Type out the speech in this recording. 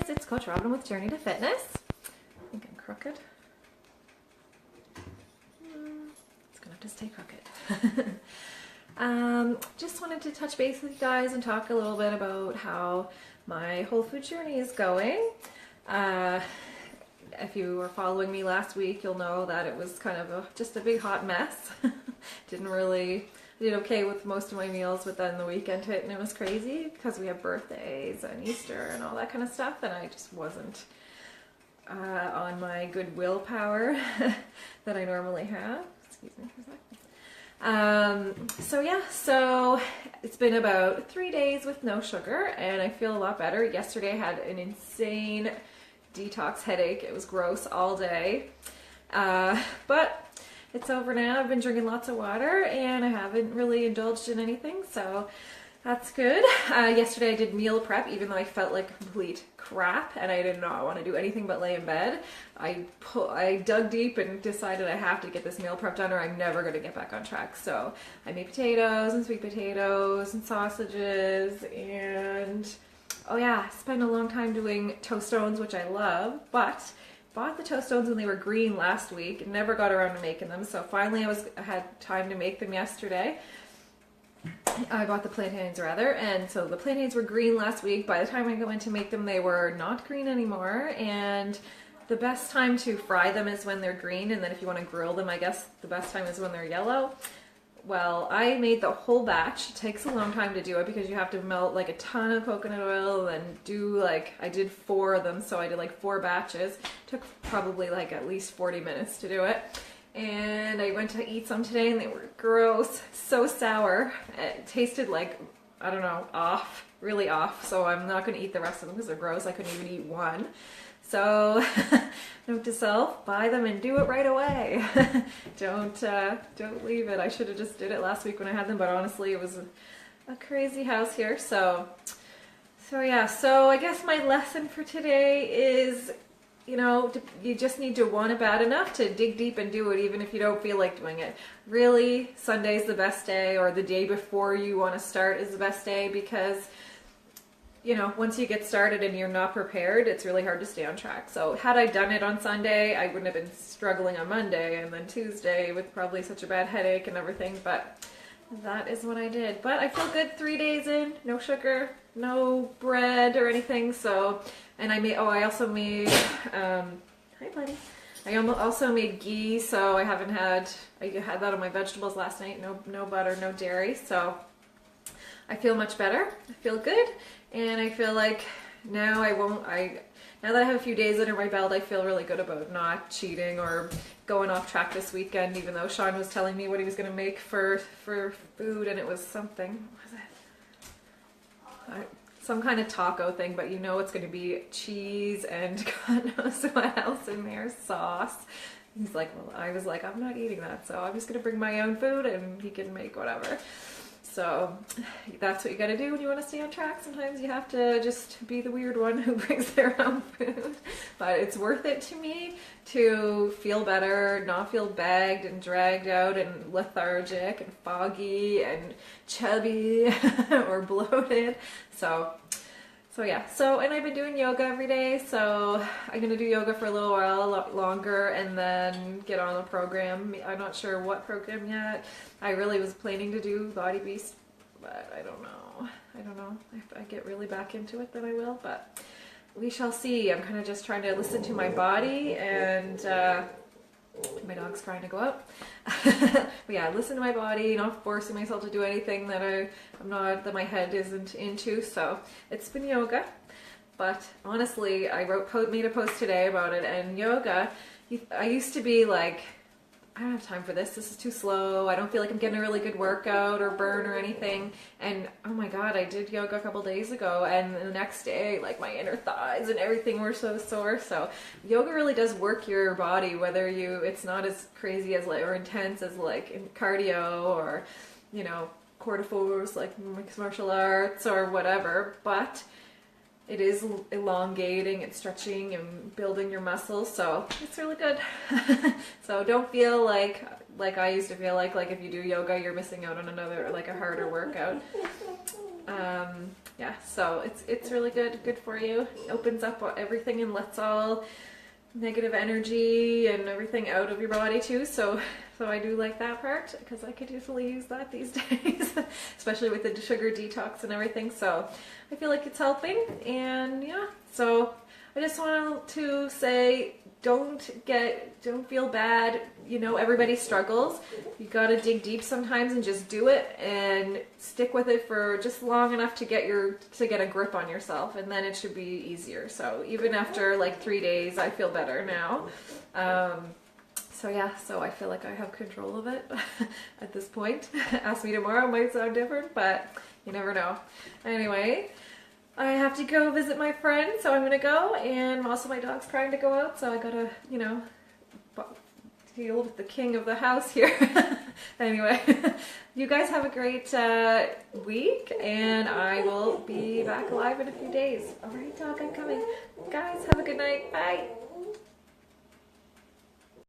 guys, it's Coach Robin with Journey to Fitness. I think I'm crooked. It's gonna have to stay crooked. Just wanted to touch base with you guys and talk a little bit about how my whole food journey is going. If you were following me last week, you'll know that it was kind of just a big hot mess. I did okay with most of my meals, but then the weekend hit and it was crazy because we have birthdays and Easter and all that kind of stuff, and I just wasn't on my good willpower that I normally have. Excuse me for a second. So it's been about 3 days with no sugar and I feel a lot better. Yesterday I had an insane detox headache. It was gross all day. But it's over now. I've been drinking lots of water and I haven't really indulged in anything, so that's good. Yesterday I did meal prep even though I felt like complete crap and I did not want to do anything but lay in bed. I dug deep and decided I have to get this meal prep done or I'm never going to get back on track. So I made potatoes and sweet potatoes and sausages and oh yeah, spent a long time doing tostones, which I love, but bought the tostones when they were green last week and never got around to making them. So finally I had time to make them yesterday. I bought the plantains rather, and so the plantains were green last week. By the time I went to make them, they were not green anymore, and the best time to fry them is when they're green, and then if you want to grill them, I guess the best time is when they're yellow. Well, I made the whole batch. It takes a long time to do it because you have to melt like a ton of coconut oil and do I did 4 of them, so I did like 4 batches. Took probably like at least 40 minutes to do it. And I went to eat some today and they were gross, so sour. It tasted like, I don't know, off, really off. So I'm not going to eat the rest of them because they're gross. I couldn't even eat one. So note to self, buy them and do it right away. Don't leave it. I should have just did it last week when I had them, but honestly it was a crazy house here. So yeah, so I guess my lesson for today is, you just need to want it bad enough to dig deep and do it even if you don't feel like doing it. Really, Sunday's the best day, or the day before you want to start is the best day, because once you get started and you're not prepared, it's really hard to stay on track. So had I done it on Sunday, I wouldn't have been struggling on Monday and then Tuesday with probably such a bad headache and everything, but that is what I did. But I feel good 3 days in, no sugar, no bread or anything. So, and I also made, hi buddy. I also made ghee, so I had that on my vegetables last night, no butter, no dairy. So I feel much better. I feel good. And I feel like now now that I have a few days under my belt, I feel really good about not cheating or going off track this weekend, even though Sean was telling me what he was going to make for food, and it was something, what was it? Some kind of taco thing, but it's going to be cheese and God knows what else in there, sauce. He's like, well, I was like, I'm not eating that, so I'm just going to bring my own food and he can make whatever. So that's what you got to do when you want to stay on track. Sometimes you have to just be the weird one who brings their own food. But it's worth it to me to feel better, not feel bagged and dragged out and lethargic and foggy and chubby or bloated. So yeah. And I've been doing yoga every day. So I'm going to do yoga for a little while, a lot longer, and then get on a program. I'm not sure what program yet. I really was planning to do Body Beast, but I don't know. If I get really back into it, then I will, but we shall see. I'm kind of just trying to listen to my body, and my dog's trying to go out. But yeah, listen to my body, not forcing myself to do anything that that my head isn't into. So it's been yoga, but honestly, I made a post today about it, and yoga, I used to be like, I don't have time for this. This is too slow. I don't feel like I'm getting a really good workout or burn or anything. And oh my God, I did yoga a couple days ago, and the next day, like my inner thighs and everything were so sore. So yoga really does work your body, whether it's not as crazy as or intense as like in cardio or, quarter force, like mixed martial arts or whatever, but it is elongating and stretching and building your muscles, so it's really good. So don't feel like I used to feel like if you do yoga, you're missing out on another, like a harder workout. yeah, so it's really good for you. It opens up everything and lets all negative energy and everything out of your body too. So I do like that part because I could usually use that these days, especially with the sugar detox and everything. So I feel like it's helping, and yeah, so I just wanted to say, don't feel bad. You know, everybody struggles. You gotta dig deep sometimes and just do it and stick with it for just long enough to get a grip on yourself, and then it should be easier. So even after like 3 days, I feel better now. So yeah, so I feel like I have control of it at this point. Ask me tomorrow, might sound different, but you never know. Anyway, I have to go visit my friend, so I'm gonna go, and also my dog's trying to go out, so I gotta, you know, deal with the king of the house here. Anyway, you guys have a great week, and I will be back live in a few days. Alright, dog, I'm coming. Guys, have a good night. Bye.